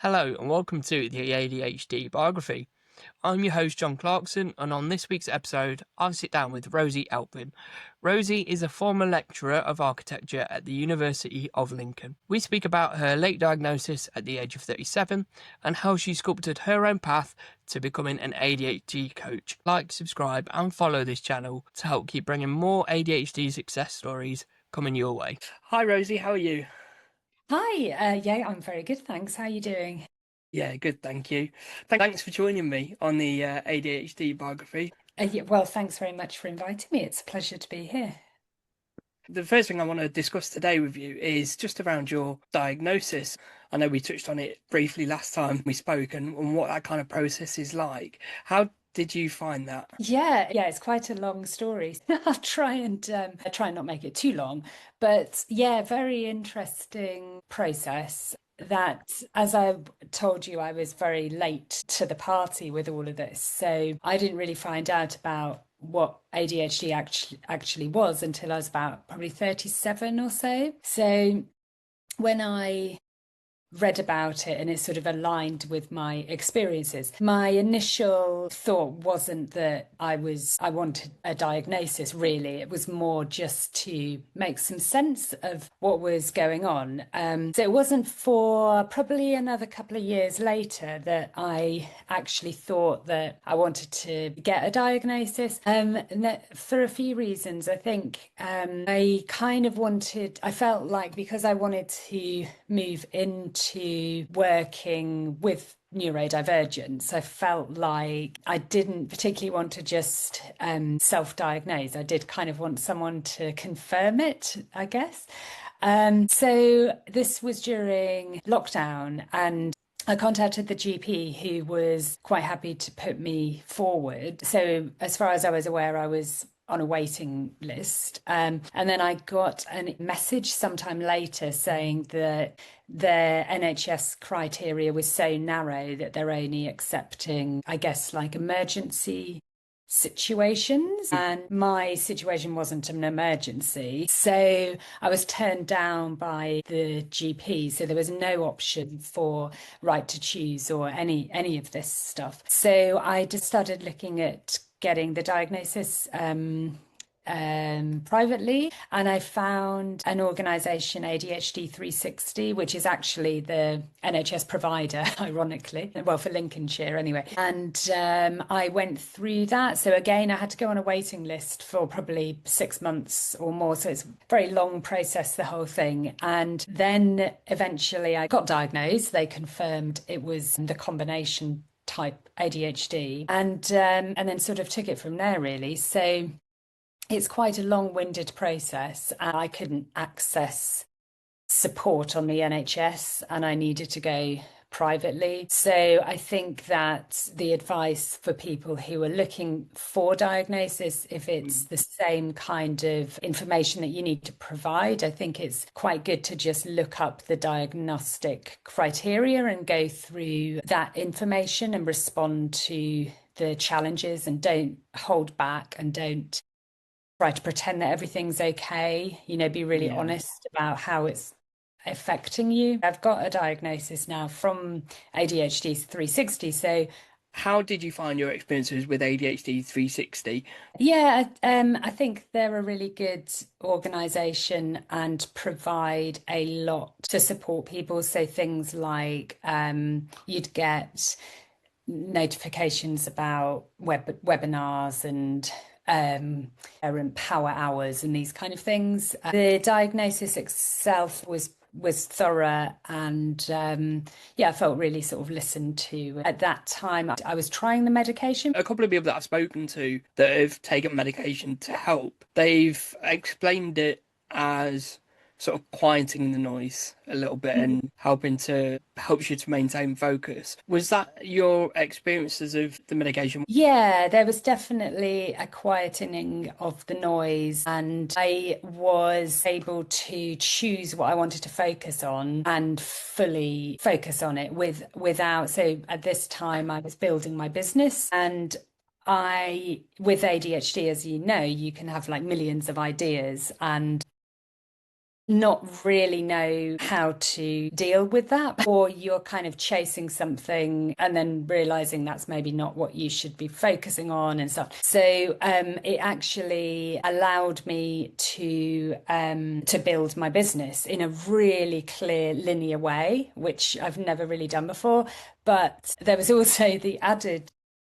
Hello and welcome to the ADHD Biography. I'm your host John Clarkson, and on this week's episode I sit down with Rosie Elvin. Rosie is a former lecturer of architecture at the University of Lincoln. We speak about her late diagnosis at the age of 37 and how she sculpted her own path to becoming an ADHD coach. Like, subscribe and follow this channel to help keep bringing more ADHD success stories coming your way. Hi Rosie, how are you? Hi, yeah, I'm very good, thanks. How are you doing? Yeah, good, thank you. Thanks for joining me on the ADHD biography. Yeah, well, thanks very much for inviting me. It's a pleasure to be here. The first thing I want to discuss today with you is just around your diagnosis. I know we touched on it briefly last time we spoke and what that kind of process is like. How did you find that? Yeah, it's quite a long story. I'll try and not make it too long, but yeah, very interesting process. That, as I told you, I was very late to the party with all of this, so I didn't really find out about what ADHD actually was until I was about probably 37 or so. So when I read about it and it sort of aligned with my experiences. My initial thought wasn't that I wanted a diagnosis, really. It was more just to make some sense of what was going on. So it wasn't for probably another couple of years later that I actually thought that I wanted to get a diagnosis. And that for a few reasons. I think I felt like because I wanted to move into working with neurodivergence, I felt like I didn't particularly want to just self-diagnose. I did kind of want someone to confirm it, I guess. So this was during lockdown, and I contacted the GP, who was quite happy to put me forward. So, as far as I was aware, I was on a waiting list. And then I got a message sometime later saying that the NHS criteria was so narrow that they're only accepting, I guess, like emergency situations, and my situation wasn't an emergency, so I was turned down by the GP. So there was no option for right to choose or any of this stuff. So I just started looking at getting the diagnosis privately, and I found an organization, ADHD 360, which is actually the NHS provider, ironically, well, for Lincolnshire anyway. And I went through that. So again, I had to go on a waiting list for probably 6 months or more. So it's a very long process, the whole thing. And then eventually I got diagnosed. They confirmed it was the combination type ADHD, and then sort of took it from there, really. So it's quite a long-winded process, and I couldn't access support on the NHS, and I needed to go privately. So I think that the advice for people who are looking for diagnosis, if it's the same kind of information that you need to provide, I think it's quite good to just look up the diagnostic criteria and go through that information and respond to the challenges, and don't hold back, and don't try to pretend that everything's okay. Be really Yeah. honest about how it's affecting you. I've got a diagnosis now from ADHD 360. So How did you find your experiences with ADHD 360? yeah, I think they're a really good organization and provide a lot to support people. So things like you'd get notifications about webinars and power hours and these kind of things. The diagnosis itself was thorough, and yeah, I felt really sort of listened to. At that time, I was trying the medication. A couple of people that I've spoken to that have taken medication to help, they've explained it as sort of quieting the noise a little bit and helps you to maintain focus. Was that your experiences of the medication? Yeah, there was definitely a quietening of the noise, and I was able to choose what I wanted to focus on and fully focus on it without. So at this time, I was building my business, and with ADHD, as you know, you can have like millions of ideas, and not really know how to deal with that, or you're kind of chasing something and then realizing that's maybe not what you should be focusing on and stuff. So it actually allowed me to build my business in a really clear, linear way, which I've never really done before. But there was also the added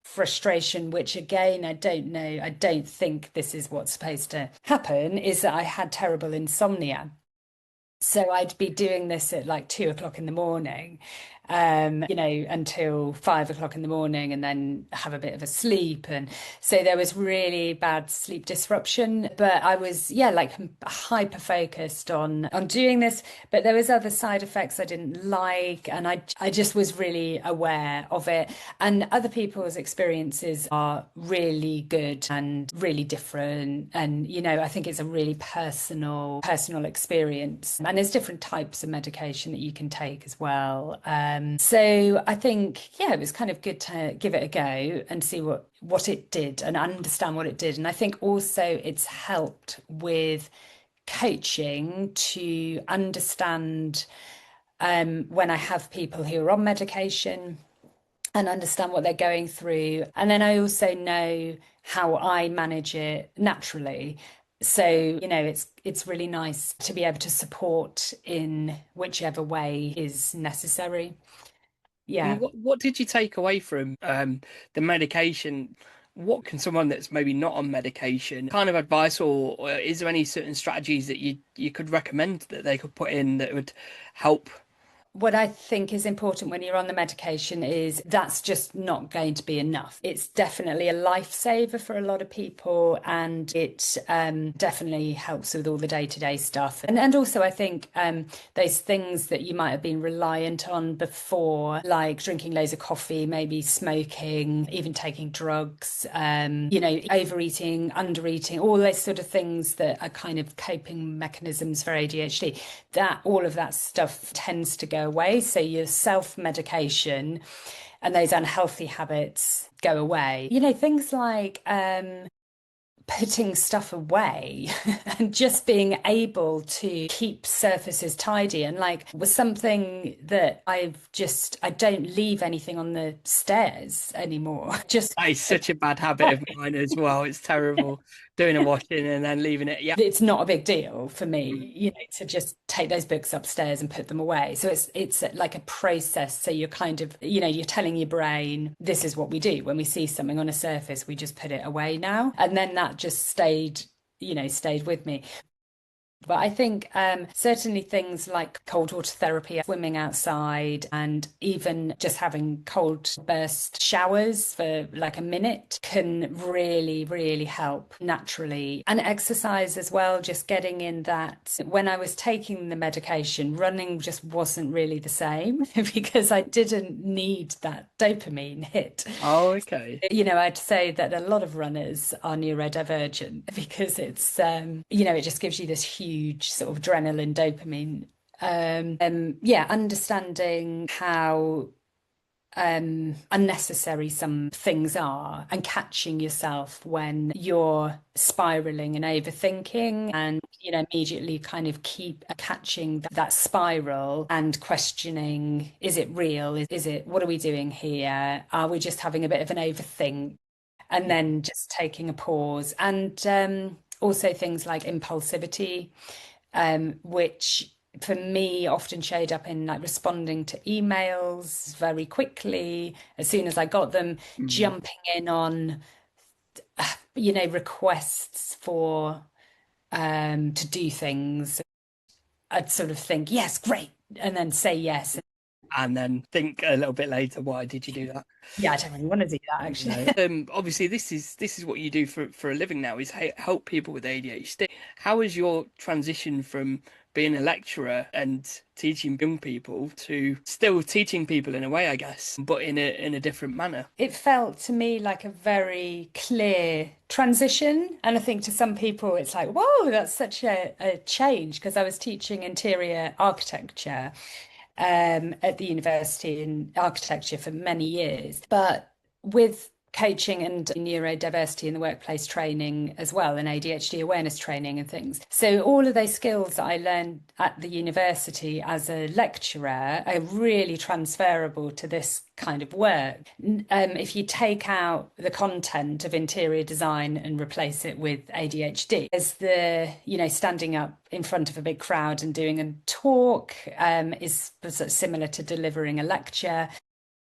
frustration, which again, I don't know, I don't think this is what's supposed to happen, is that I had terrible insomnia. So I'd be doing this at like 2 o'clock in the morning, until 5 o'clock in the morning, and then have a bit of a sleep. And so there was really bad sleep disruption. But I was, yeah, like hyper focused on doing this. But there was other side effects I didn't like, and I just was really aware of it. And other people's experiences are really good and really different. And I think it's a really personal experience. And there's different types of medication that you can take as well. So I think, yeah, it was kind of good to give it a go and see what it did and understand what it did. And I think also it's helped with coaching to understand when I have people who are on medication and understand what they're going through. And then I also know how I manage it naturally. So, it's really nice to be able to support in whichever way is necessary. And Yeah. what did you take away from the medication? What can someone that's maybe not on medication kind of advice, or is there any certain strategies that you could recommend that they could put in that would help? What I think is important when you're on the medication is that's just not going to be enough. It's definitely a lifesaver for a lot of people, and it definitely helps with all the day-to-day stuff. And also, I think those things that you might have been reliant on before, like drinking loads of coffee, maybe smoking, even taking drugs, overeating, undereating, all those sort of things that are kind of coping mechanisms for ADHD, that all of that stuff tends to go away. So your self-medication and those unhealthy habits go away. Things like putting stuff away and just being able to keep surfaces tidy, and like was something that I don't leave anything on the stairs anymore. Just That is such a bad habit of mine as well. It's terrible doing a washing and then leaving it. Yeah. it's not a big deal for me, to just take those books upstairs and put them away. So it's like a process. So you're kind of, you're telling your brain, this is what we do. When we see something on a surface, we just put it away now. And then that just stayed with me. But I think certainly things like cold water therapy, swimming outside, and even just having cold burst showers for like a minute can really, really help naturally. And exercise as well, just getting in that. When I was taking the medication, running just wasn't really the same because I didn't need that dopamine hit. Oh, okay. I'd say that a lot of runners are neurodivergent because it just gives you this huge sort of adrenaline, dopamine. Yeah, understanding how unnecessary some things are and catching yourself when you're spiraling and overthinking, and immediately kind of keep catching that spiral and questioning, is it real, is it, what are we doing here, are we just having a bit of an overthink, and then just taking a pause. And also things like impulsivity, which for me often showed up in like responding to emails very quickly as soon as I got them, Mm. jumping in on requests for to do things. I'd sort of think, yes, great, and then say yes. And then think a little bit later, why did you do that? Yeah, I don't really want to do that actually. Obviously, this is what you do for a living now, is help people with ADHD. How has your transition from being a lecturer and teaching young people to still teaching people in a way, I guess, but in a different manner? It felt to me like a very clear transition. And I think to some people, it's like, whoa, that's such a change, because I was teaching interior architecture at the university in architecture for many years. But with coaching and neurodiversity in the workplace training as well, and ADHD awareness training and things. So all of those skills that I learned at the university as a lecturer are really transferable to this kind of work. If you take out the content of interior design and replace it with ADHD, as standing up in front of a big crowd and doing a talk is similar to delivering a lecture.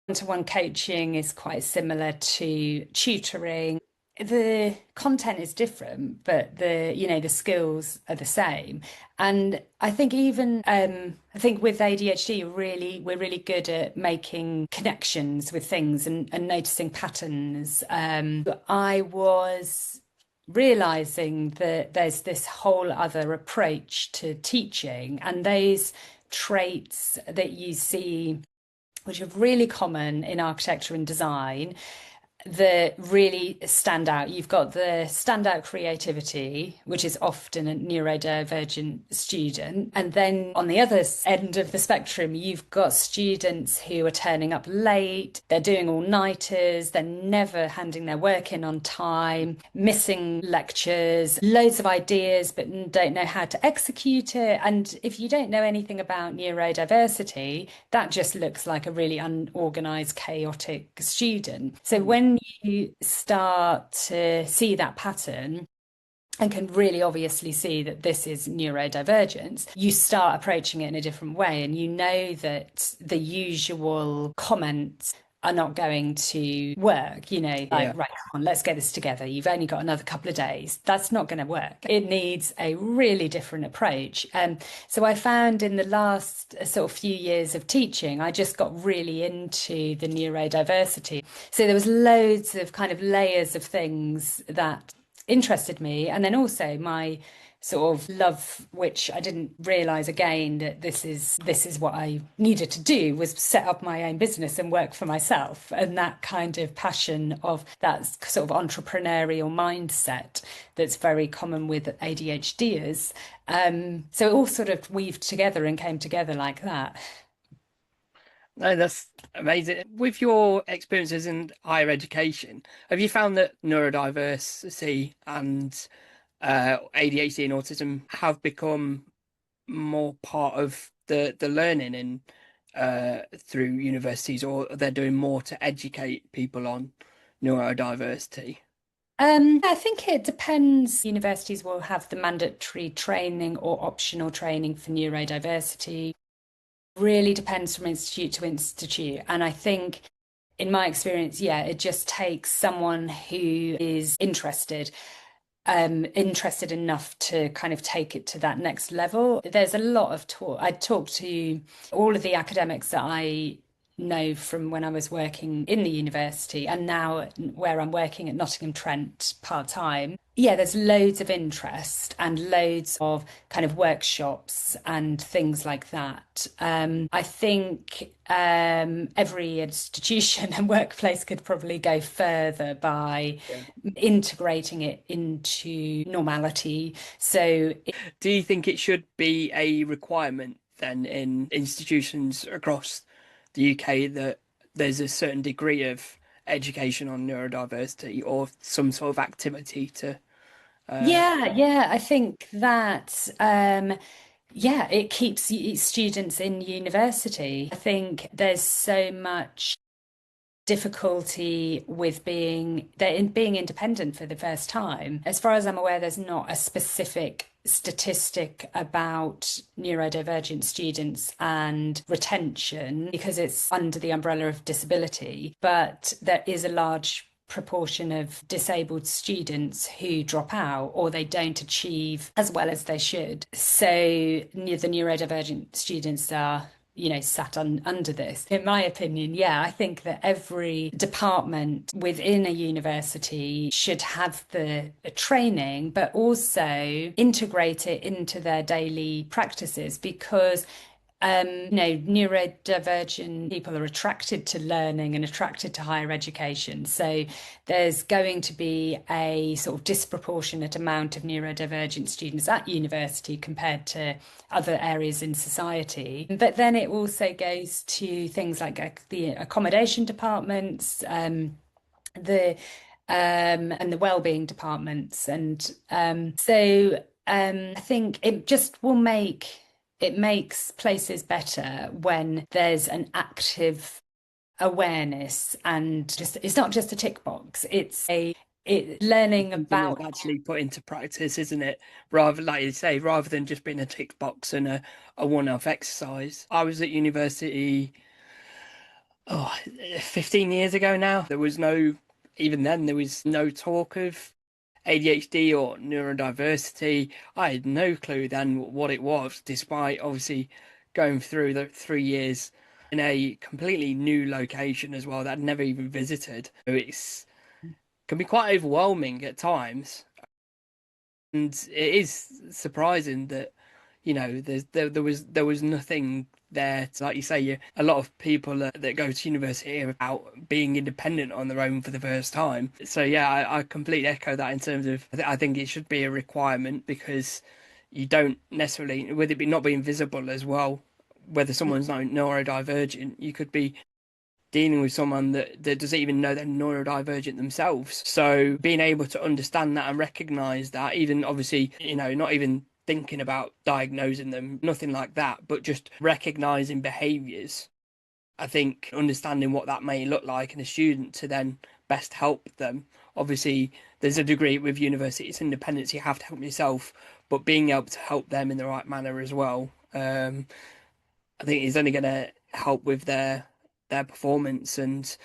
One-to-one coaching is quite similar to tutoring. The content is different, but the skills are the same. And I think with ADHD, we're really good at making connections with things and noticing patterns. I was realizing that there's this whole other approach to teaching, and those traits that you see, which are really common in architecture and design, that really stand out. You've got the standout creativity, which is often a neurodivergent student. And then on the other end of the spectrum, you've got students who are turning up late, they're doing all-nighters, they're never handing their work in on time, missing lectures, loads of ideas, but don't know how to execute it. And if you don't know anything about neurodiversity, that just looks like a really unorganized, chaotic student. So when you start to see that pattern and can really obviously see that this is neurodivergence, you start approaching it in a different way, and you know that the usual comments are not going to work, right, come on, let's get this together. You've only got another couple of days. That's not going to work. It needs a really different approach. So I found in the last sort of few years of teaching, I just got really into the neurodiversity. So there was loads of kind of layers of things that interested me. And then also my sort of love, which I didn't realise again that this is what I needed to do, was set up my own business and work for myself. And that kind of passion of that sort of entrepreneurial mindset that's very common with ADHDers. So it all sort of weaved together and came together like that. No, that's amazing. With your experiences in higher education, have you found that neurodiversity and ADHD and autism have become more part of the learning in through universities, or they're doing more to educate people on neurodiversity? I think it depends. Universities will have the mandatory training or optional training for neurodiversity. Really depends from institute to institute. And I think in my experience, it just takes someone who is interested enough to kind of take it to that next level. There's a lot of talk. I talked to all of the academics that I know from when I was working in the university, and now where I'm working at Nottingham Trent part-time. There's loads of interest and loads of kind of workshops and things like that. I think every institution and workplace could probably go further by integrating it into normality. So, do you think it should be a requirement then in institutions across the UK that there's a certain degree of education on neurodiversity or some sort of activity to I think that it keeps students in university. I think there's so much difficulty with being independent for the first time. As far as I'm aware, there's not a specific statistic about neurodivergent students and retention because it's under the umbrella of disability, but there is a large proportion of disabled students who drop out or they don't achieve as well as they should. So the neurodivergent students are sat under this. In my opinion, I think that every department within a university should have the training, but also integrate it into their daily practices, because neurodivergent people are attracted to learning and attracted to higher education. So there's going to be a sort of disproportionate amount of neurodivergent students at university compared to other areas in society. But then it also goes to things like the accommodation departments, the and the wellbeing departments. And I think it just will make it makes places better when there's an active awareness, and just it's not just a tick box, it's a it learning Something about. that's actually put into practice, isn't it? Rather, like you say, rather than just being a tick box and a one-off exercise. I was at university, oh, 15 years ago now. There was no, even then, there was no talk of ADHD or neurodiversity. I had no clue then what it was, despite obviously going through the 3 years in a completely new location as well that I'd never even visited. So it's can be quite overwhelming at times. And it is surprising that, there was nothing there to, like you say, a lot of people that go to university are about being independent on their own for the first time. So yeah, I completely echo that in terms of I think it should be a requirement because you don't necessarily, with it be not being visible as well, whether someone's not neurodivergent, you could be dealing with someone that doesn't even know they're neurodivergent themselves. So being able to understand that and recognize that, even obviously, not even thinking about diagnosing them, nothing like that, but just recognizing behaviors. I think understanding what that may look like in a student to then best help them. Obviously, there's a degree with university, it's independence, you have to help yourself, but being able to help them in the right manner as well. I think is only going to help with their performance and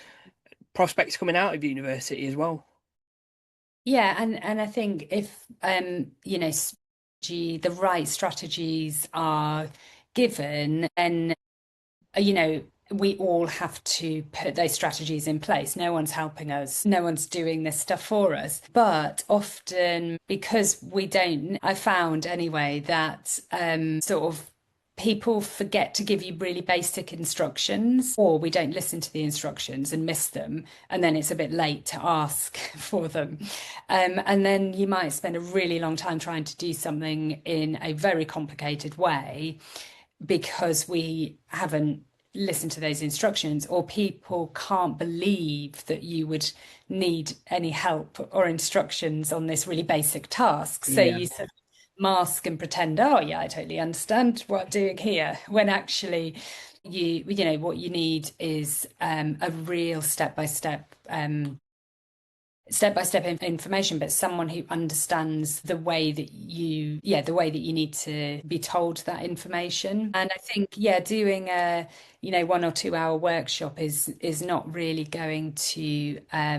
prospects coming out of university as well. Yeah, and I think if the right strategies are given, then we all have to put those strategies in place. No one's helping us, no one's doing this stuff for us. But often, because we don't, I found anyway that sort of people forget to give you really basic instructions, or we don't listen to the instructions and miss them, and then it's a bit late to ask for them. And then you might spend a really long time trying to do something in a very complicated way because we haven't listened to those instructions, or people can't believe that you would need any help or instructions on this really basic task. So Yeah. you sort of mask and pretend, oh yeah, I totally understand what I'm doing here, when actually what you need is a real step-by-step information, but someone who understands the way that you need to be told that information. And I think, yeah, doing a 1 or 2 hour workshop is not really going to But I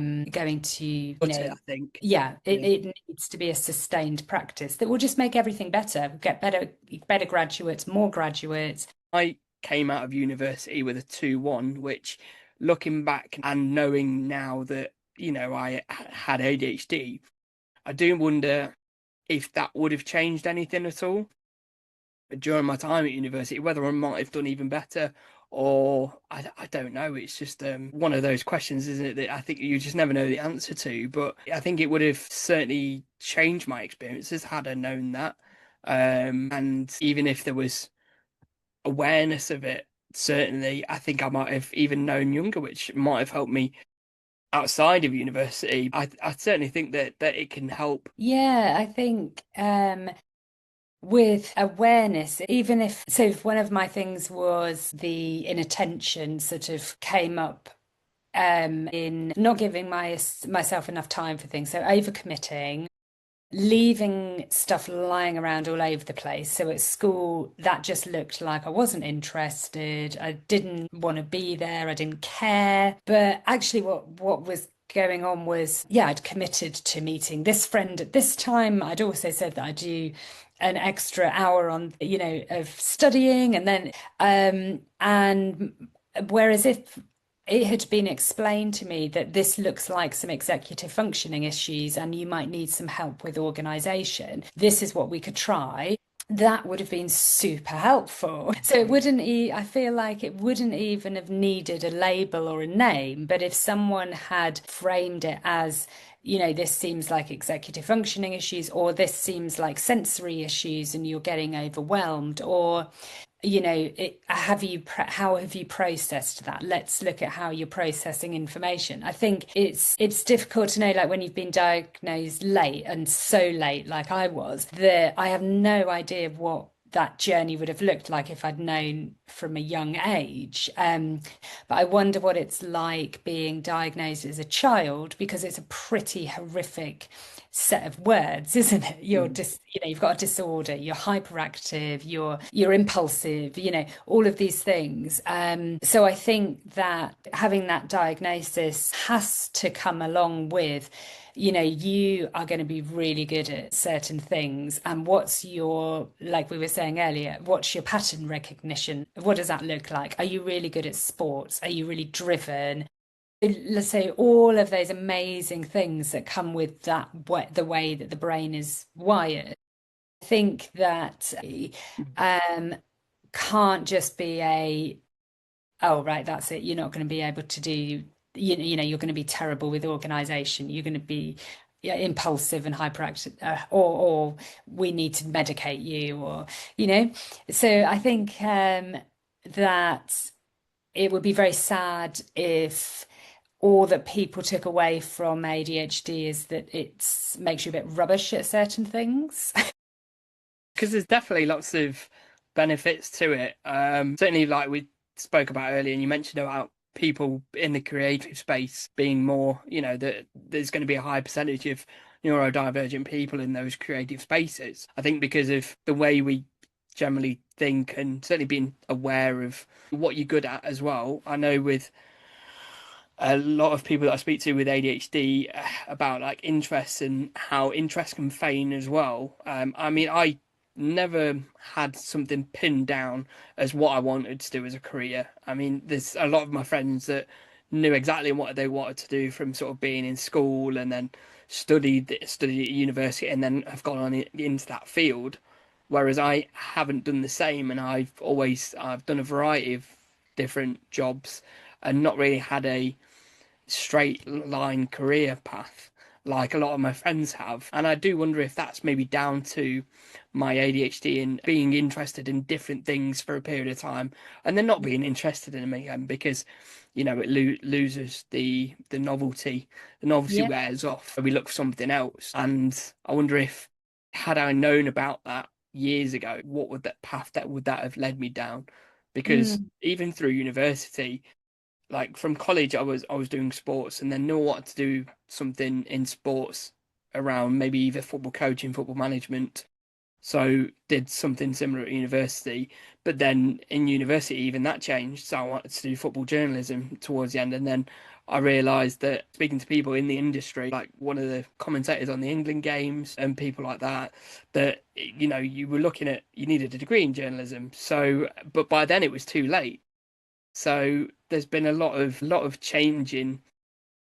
think, yeah, yeah. it needs to be a sustained practice that will just make everything better, get better graduates, more graduates. I came out of university with a 2-1, which looking back and knowing now that, I had ADHD, I do wonder if that would have changed anything at all during my time at university, whether I might have done even better, or I don't know. It's just one of those questions, isn't it, that I think you just never know the answer to. But I think it would have certainly changed my experiences had I known that. And even if there was awareness of it, certainly I think I might have even known younger, which might have helped me outside of university. I certainly think that it can help. Yeah, I think with awareness, even if one of my things was the inattention sort of came up in not giving myself enough time for things, so overcommitting, leaving stuff lying around all over the place. So at school, that just looked like I wasn't interested. I didn't want to be there. I didn't care. But actually, what was going on was, yeah, I'd committed to meeting this friend at this time. I'd also said that I'd do an extra hour on, of studying, and then and whereas if it had been explained to me that this looks like some executive functioning issues and you might need some help with organization, this is what we could try. That would have been super helpful. So I feel like it wouldn't even have needed a label or a name, but if someone had framed it as, this seems like executive functioning issues, or this seems like sensory issues and you're getting overwhelmed, or how have you processed that? Let's look at how you're processing information. I think it's difficult to know, like when you've been diagnosed late and so late, like I was, that I have no idea what that journey would have looked like if I'd known from a young age. But I wonder what it's like being diagnosed as a child, because it's a pretty horrific set of words, isn't it? Mm. You've got a disorder, you're hyperactive, you're impulsive, all of these things. So I think that having that diagnosis has to come along with, you are going to be really good at certain things. And like we were saying earlier, what's your pattern recognition? What does that look like? Are you really good at sports? Are you really driven? Let's say all of those amazing things that come with the way that the brain is wired. I think that um, can't just be oh, right, that's it. You're not going to be able to do, you're going to be terrible with organization. You're going to be, yeah, impulsive and hyperactive, or we need to medicate you, or, you know. So I think that it would be very sad if all that people took away from ADHD is that it makes you a bit rubbish at certain things. Because there's definitely lots of benefits to it. Certainly, like we spoke about earlier, and you mentioned about people in the creative space being more, that there's going to be a high percentage of neurodivergent people in those creative spaces. I think because of the way we generally think, and certainly being aware of what you're good at as well. I know with a lot of people that I speak to with ADHD about like interests and how interest can feign as well. I mean, I never had something pinned down as what I wanted to do as a career. I mean, there's a lot of my friends that knew exactly what they wanted to do from sort of being in school and then studied at university and then have gone on into that field. Whereas I haven't done the same, and I've done a variety of different jobs and not really had a straight line career path like a lot of my friends have. And I do wonder if that's maybe down to my ADHD and being interested in different things for a period of time and then not being interested in them again because, it loses the novelty. The novelty Yeah. wears off. We look for something else. And I wonder if had I known about that years ago, what would that have led me down? Because Mm. even through university, like from college I was doing sports and then knew what to do something in sports around maybe either football coaching, football management. So did something similar at university, but then in university even that changed. So I wanted to do football journalism towards the end, and then I realised that speaking to people in the industry, like one of the commentators on the England games and people like that, that you were looking at you needed a degree in journalism. So, but by then it was too late. So there's been a lot of change in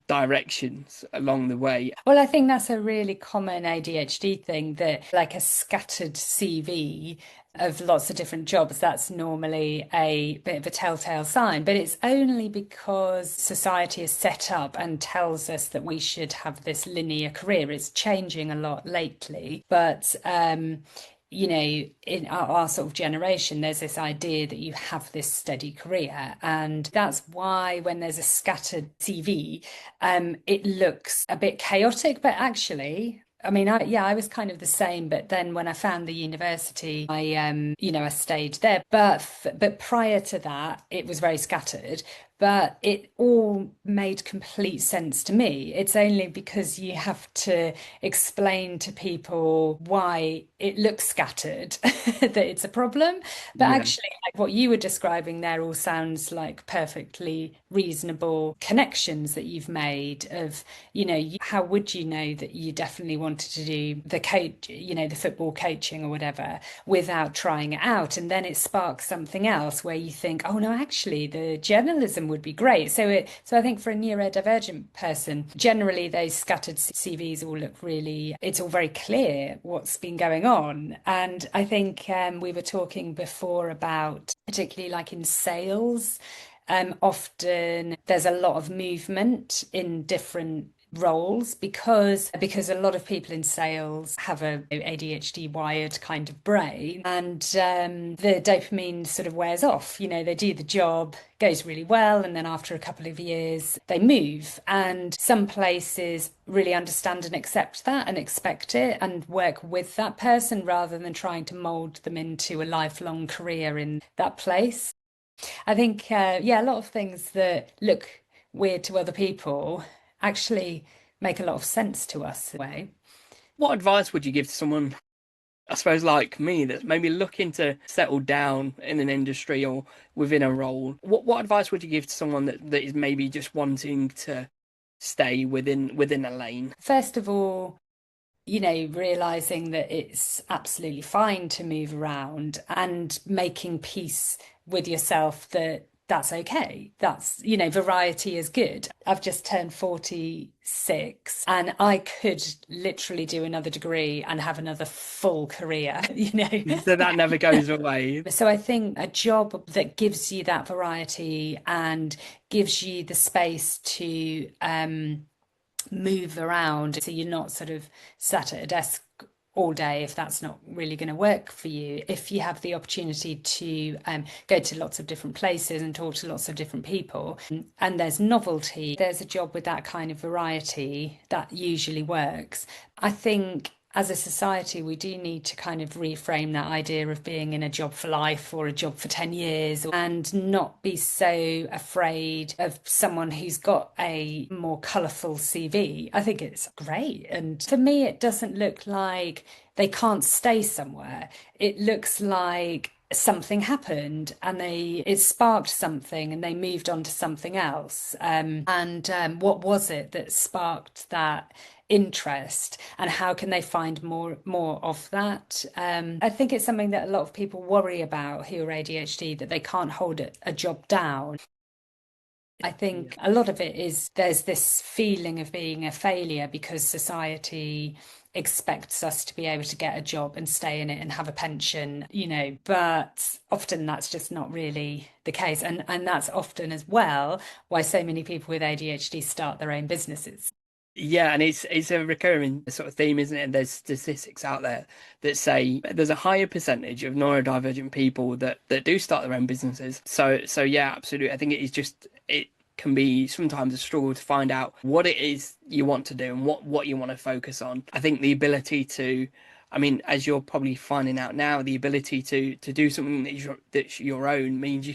directions along the way. Well, I think that's a really common ADHD thing, that like a scattered CV of lots of different jobs, that's normally a bit of a telltale sign. But it's only because society is set up and tells us that we should have this linear career. It's changing a lot lately. But in our sort of generation, there's this idea that you have this steady career. And that's why when there's a scattered CV, it looks a bit chaotic, but actually, I mean, I was kind of the same, but then when I found the university, I stayed there. But prior to that, it was very scattered. But it all made complete sense to me. It's only because you have to explain to people why it looks scattered that it's a problem. But Yeah. actually, like what you were describing there all sounds like perfectly reasonable connections that you've made of, how would you know that you definitely wanted to do the coach, the football coaching or whatever without trying it out? And then it sparks something else where you think, oh no, actually the journalism would be great. So I think for a neurodivergent person, generally those scattered CVs all look it's all very clear what's been going on. And I think we were talking before about, particularly like in sales, often there's a lot of movement in different roles because a lot of people in sales have a ADHD wired kind of brain, and the dopamine sort of wears off. They do the job, goes really well, and then after a couple of years they move. And some places really understand and accept that and expect it and work with that person rather than trying to mold them into a lifelong career in that place. I think, yeah, a lot of things that look weird to other people actually make a lot of sense to us in a way. What advice would you give to someone, I suppose, like me, that's maybe looking to settle down in an industry or within a role? What advice would you give to someone that is maybe just wanting to stay within a lane? First of all, realizing that it's absolutely fine to move around and making peace with yourself that that's okay. Variety is good. I've just turned 46 and I could literally do another degree and have another full career, So that never goes away. So I think a job that gives you that variety and gives you the space to move around so you're not sort of sat at a desk all day if that's not really going to work for you. If you have the opportunity to go to lots of different places and talk to lots of different people, and there's novelty, there's a job with that kind of variety that usually works. I think as a society, we do need to kind of reframe that idea of being in a job for life or a job for 10 years and not be so afraid of someone who's got a more colourful CV. I think it's great. And for me, it doesn't look like they can't stay somewhere. It looks like something happened and it sparked something and they moved on to something else. And what was it that sparked that interest, and how can they find more of that? I think it's something that a lot of people worry about who are ADHD, that they can't hold a job down. I think a lot of it is there's this feeling of being a failure because society expects us to be able to get a job and stay in it and have a pension, but often that's just not really the case. And that's often as well why so many people with ADHD start their own businesses. Yeah, and it's a recurring sort of theme, isn't it? And there's statistics out there that say there's a higher percentage of neurodivergent people that do start their own businesses. So yeah, absolutely. I think it is just it can be sometimes a struggle to find out what it is you want to do and what you want to focus on. I think the ability to, I mean, as you're probably finding out now, the ability to do something that's your own means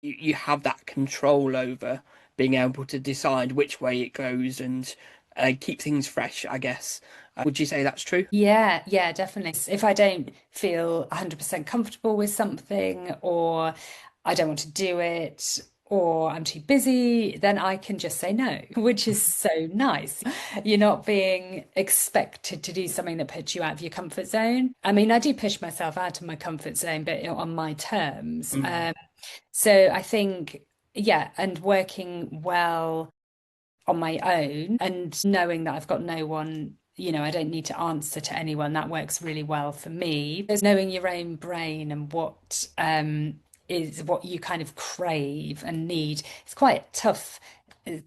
you have that control over being able to decide which way it goes and keep things fresh, I guess. Would you say that's true? Yeah, definitely. If I don't feel 100% comfortable with something, or I don't want to do it, or I'm too busy, then I can just say no, which is so nice. You're not being expected to do something that puts you out of your comfort zone. I mean, I do push myself out of my comfort zone, but on my terms. Mm. So I think, yeah, and working well on my own and knowing that I've got no one, I don't need to answer to anyone. That works really well for me. There's knowing your own brain and what is what you kind of crave and need. It's quite tough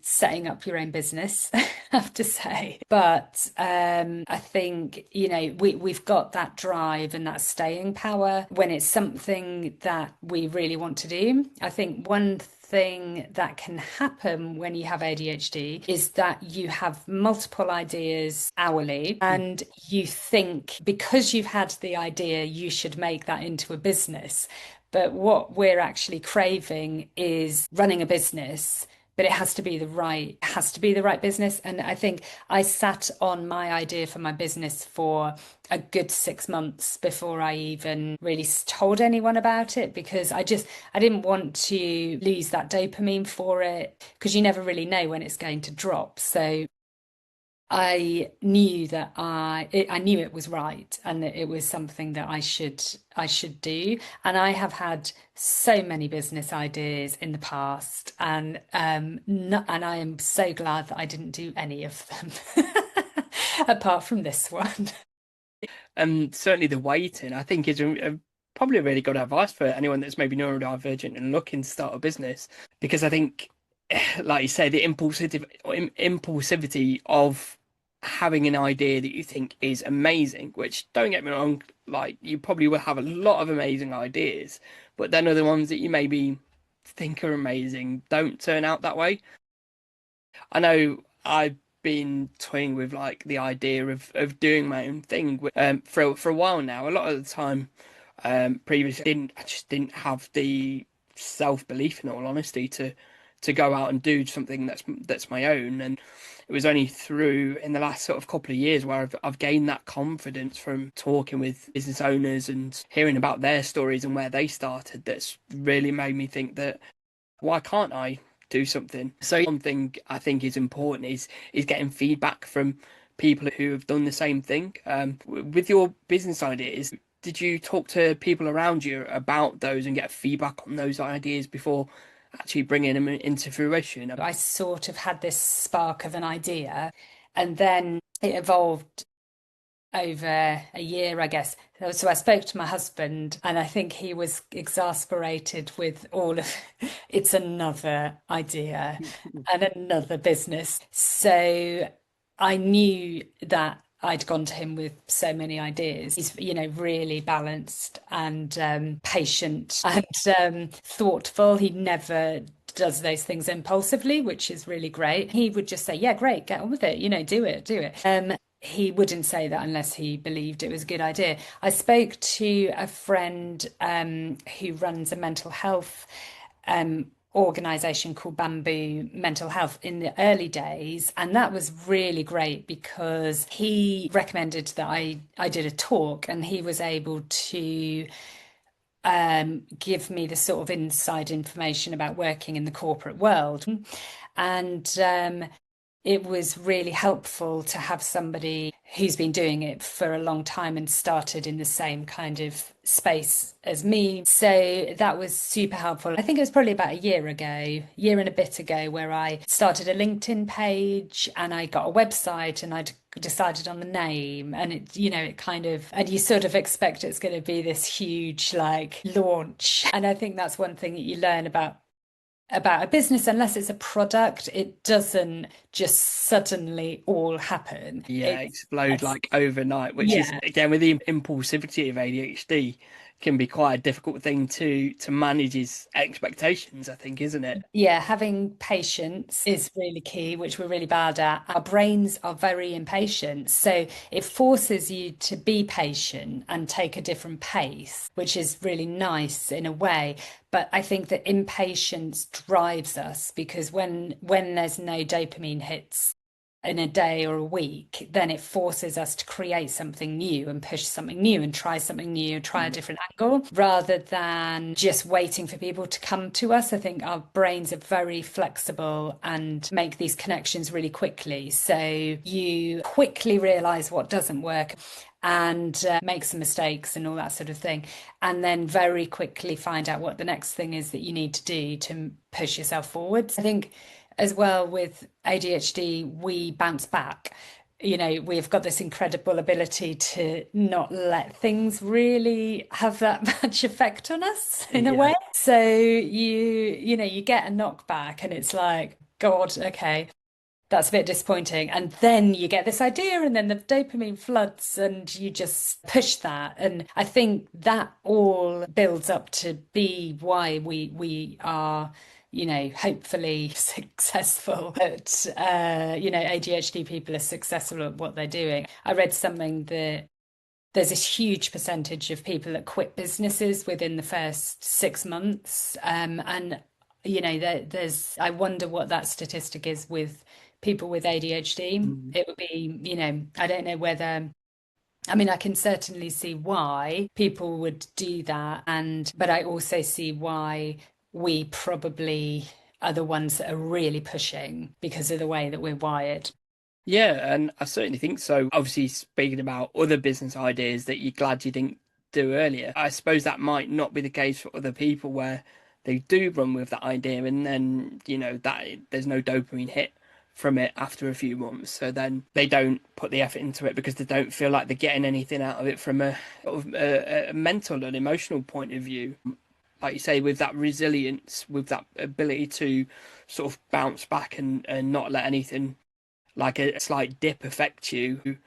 setting up your own business, I have to say. But I think, we've got that drive and that staying power when it's something that we really want to do. I think one thing that can happen when you have ADHD is that you have multiple ideas hourly and you think because you've had the idea, you should make that into a business. But what we're actually craving is running a business, but it has to be the right business. And I think I sat on my idea for my business for a good 6 months before I even really told anyone about it, because I didn't want to lose that dopamine for it, because you never really know when it's going to drop. So I knew that I knew it was right and that it was something that I should do. And I have had so many business ideas in the past, and and I am so glad that I didn't do any of them apart from this one. And certainly the waiting, I think, is probably really good advice for anyone that's maybe neurodivergent and looking to start a business, because I think like you say, the impulsivity of having an idea that you think is amazing, which don't get me wrong, like you probably will have a lot of amazing ideas, but then other ones that you maybe think are amazing don't turn out that way. I know I've been toying with like the idea of doing my own thing for a while now. A lot of the time, previously I just didn't have the self-belief, in all honesty, to go out and do something that's my own. And it was only through in the last sort of couple of years where I've gained that confidence from talking with business owners and hearing about their stories and where they started, that's really made me think that why can't I do something? So one thing I think is important is getting feedback from people who have done the same thing. With your business ideas, did you talk to people around you about those and get feedback on those ideas before actually bringing them into fruition? I sort of had this spark of an idea, and then it evolved over a year, I guess. So I spoke to my husband, and I think he was exasperated with all of it's another idea and another business. So I knew that I'd gone to him with so many ideas. He's, really balanced and patient and thoughtful. He never does those things impulsively, which is really great. He would just say, "Yeah, great, get on with it. Do it, do it." He wouldn't say that unless he believed it was a good idea. I spoke to a friend who runs a mental health organization called Bamboo Mental Health in the early days, and that was really great because he recommended that I did a talk, and he was able to give me the sort of inside information about working in the corporate world. And it was really helpful to have somebody who's been doing it for a long time and started in the same kind of space as me. So that was super helpful. I think it was probably about year and a bit ago, where I started a LinkedIn page and I got a website and I'd decided on the name, and it kind of, and you sort of expect it's going to be this huge like launch. And I think that's one thing that you learn about a business. Unless it's a product, it doesn't just suddenly all happen. Yeah, explode like overnight, which is Yeah. again with the impulsivity of ADHD can be quite a difficult thing to manage his expectations, I think, isn't it? Yeah, having patience is really key, which we're really bad at. Our brains are very impatient. So it forces you to be patient and take a different pace, which is really nice in a way. But I think that impatience drives us, because when there's no dopamine hits in a day or a week, then it forces us to create something new and push something new and try something new, try a different angle, rather than just waiting for people to come to us. I think our brains are very flexible and make these connections really quickly. So you quickly realize what doesn't work and make some mistakes and all that sort of thing, and then very quickly find out what the next thing is that you need to do to push yourself forwards. I think as well with ADHD, we bounce back. We've got this incredible ability to not let things really have that much effect on us in a way. So you get a knockback and it's like, God, okay, that's a bit disappointing. And then you get this idea, and then the dopamine floods, and you just push that. And I think that all builds up to be why we are, hopefully successful at, ADHD people are successful at what they're doing. I read something that there's this huge percentage of people that quit businesses within the first 6 months. And there's, I wonder what that statistic is with people with ADHD. Mm. It would be, I don't know whether, I mean, I can certainly see why people would do that. But I also see why we probably are the ones that are really pushing because of the way that we're wired. Yeah, and I certainly think so. Obviously, speaking about other business ideas that you're glad you didn't do earlier, I suppose that might not be the case for other people where they do run with that idea and then, that there's no dopamine hit from it after a few months. So then they don't put the effort into it because they don't feel like they're getting anything out of it from a, sort of a mental and emotional point of view. like you say, with that resilience, with that ability to sort of bounce back and not let anything like a slight dip affect you.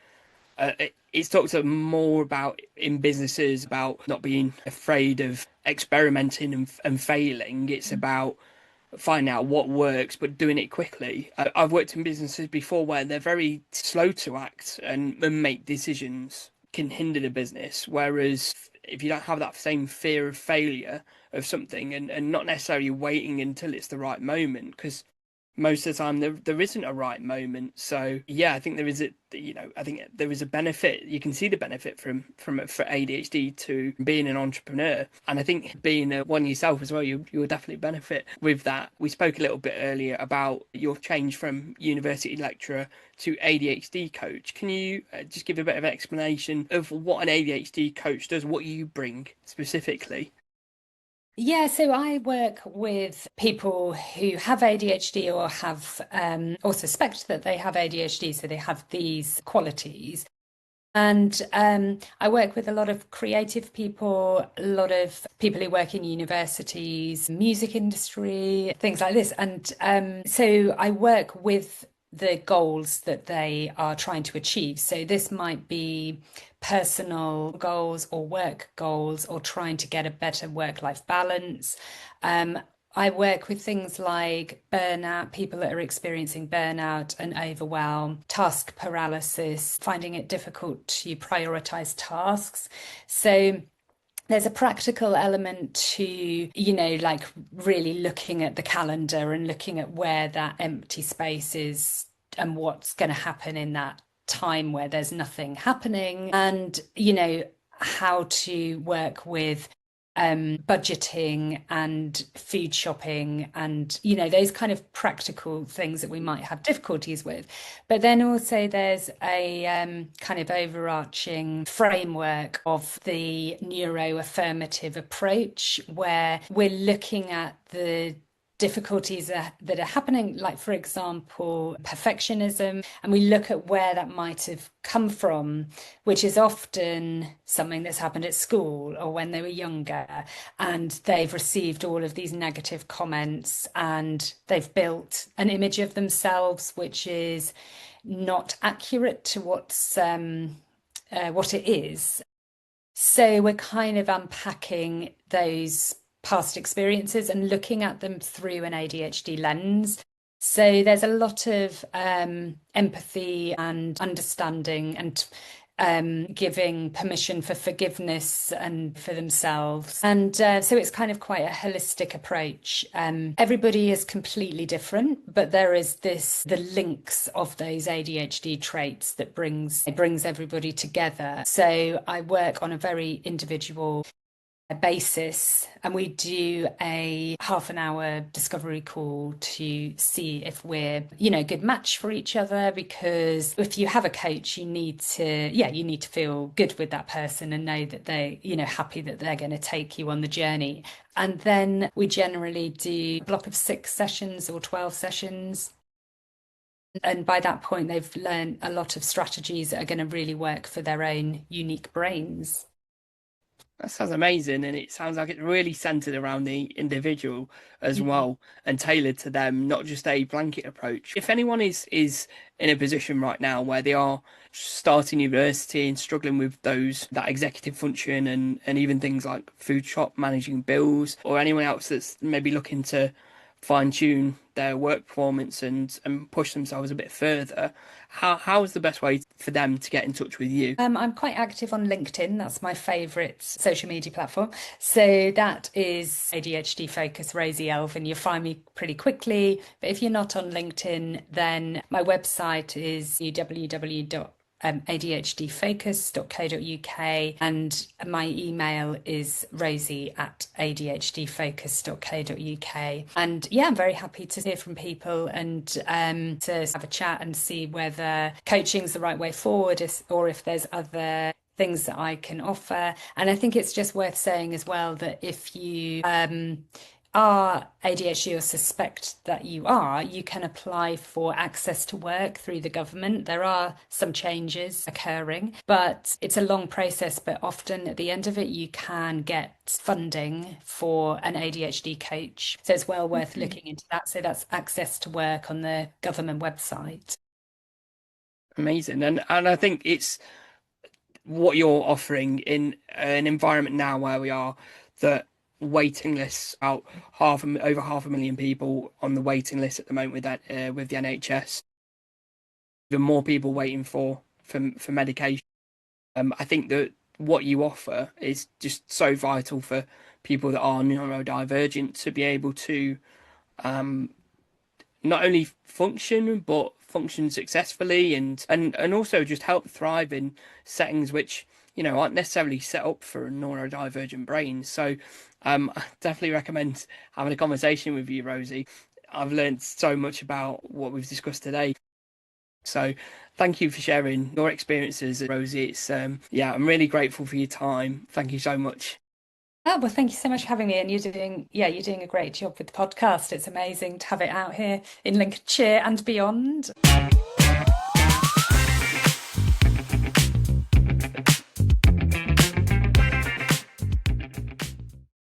It's talked more about in businesses about not being afraid of experimenting and failing. It's about finding out what works, but doing it quickly. I've worked in businesses before where they're very slow to act and make decisions can hinder the business. Whereas if you don't have that same fear of failure of something and not necessarily waiting until it's the right moment, because most of the time there isn't a right moment. So yeah, I think there is I think there is a benefit. You can see the benefit from for ADHD to being an entrepreneur, and I think being one yourself as well, you will definitely benefit with that. We spoke a little bit earlier about your change from university lecturer to ADHD coach. Can you just give a bit of an explanation of what an ADHD coach does, what you bring specifically? Yeah, so I work with people who have ADHD or have or suspect that they have ADHD, so they have these qualities. And I work with a lot of creative people, a lot of people who work in universities, music industry, things like this. And so I work with the goals that they are trying to achieve. So this might be personal goals or work goals or trying to get a better work-life balance. I work with things like burnout, people that are experiencing burnout and overwhelm, task paralysis, finding it difficult to prioritize tasks. So there's a practical element to, like really looking at the calendar and looking at where that empty space is and what's going to happen in that time where there's nothing happening, and, how to work with budgeting and food shopping and those kind of practical things that we might have difficulties with. But then also there's a kind of overarching framework of the neuroaffirmative approach where we're looking at the difficulties that are happening, like, for example, perfectionism, and we look at where that might have come from, which is often something that's happened at school or when they were younger, and they've received all of these negative comments and they've built an image of themselves which is not accurate to what it is. So we're kind of unpacking those past experiences and looking at them through an ADHD lens. So there's a lot of empathy and understanding and giving permission for forgiveness and for themselves. And so it's kind of quite a holistic approach. Everybody is completely different, but there is the links of those ADHD traits that brings everybody together. So I work on a very individual basis, and we do a half an hour discovery call to see if we're a good match for each other, because if you have a coach, you need to feel good with that person and know that they happy that they're going to take you on the journey. And then we generally do a block of 6 sessions or 12 sessions. And by that point, they've learned a lot of strategies that are going to really work for their own unique brains. That sounds amazing, and it sounds like it's really centered around the individual as Mhm. well and tailored to them, not just a blanket approach. If anyone is in a position right now where they are starting university and struggling with that executive function and even things like food shop, managing bills, or anyone else that's maybe looking to fine tune their work performance and push themselves a bit further, how is the best way for them to get in touch with you? I'm quite active on LinkedIn. That's my favourite social media platform. So that is ADHD Focus Rosie Elvin. You'll find me pretty quickly. But if you're not on LinkedIn, then my website is www.adhdfocus.co.uk, and my email is rosie@adhdfocus.co.uk. And yeah, I'm very happy to hear from people and to have a chat and see whether coaching's the right way forward, or if there's other things that I can offer. And I think it's just worth saying as well that if you are ADHD or suspect that you are, you can apply for access to work through the government. There are some changes occurring, but it's a long process. But often at the end of it, you can get funding for an ADHD coach. So it's well worth Okay. looking into that. So that's access to work on the government website. Amazing. And I think it's what you're offering in an environment now where we are that waiting lists out over 500,000 people on the waiting list at the moment with that with the NHS, even more people waiting for medication. I think that what you offer is just so vital for people that are neurodivergent to be able to um, not only function but function successfully and also just help thrive in settings which aren't necessarily set up for a neurodivergent brain. So I definitely recommend having a conversation with you, Rosie. I've learned so much about what we've discussed today. So thank you for sharing your experiences, Rosie. It's yeah, I'm really grateful for your time. Thank you so much. Oh, well, thank you so much for having me. And you're doing a great job with the podcast. It's amazing to have it out here in Lincolnshire and beyond.